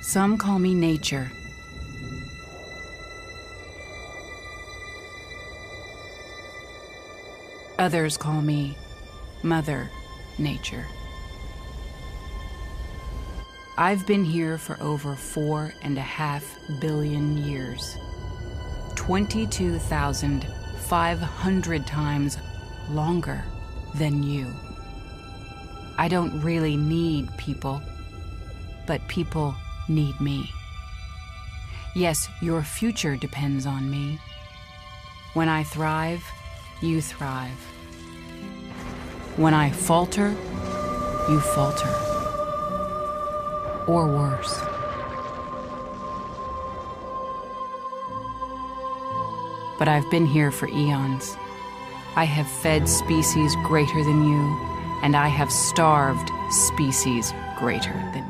Some call me nature. Others call me Mother Nature. I've been here for over 4.5 billion years. 22,500 times longer than you. I don't really need people, but people need me. Yes, your future depends on me. When I thrive, you thrive. When I falter, you falter. Or worse. But I've been here for eons. I have fed species greater than you, and I have starved species greater than you.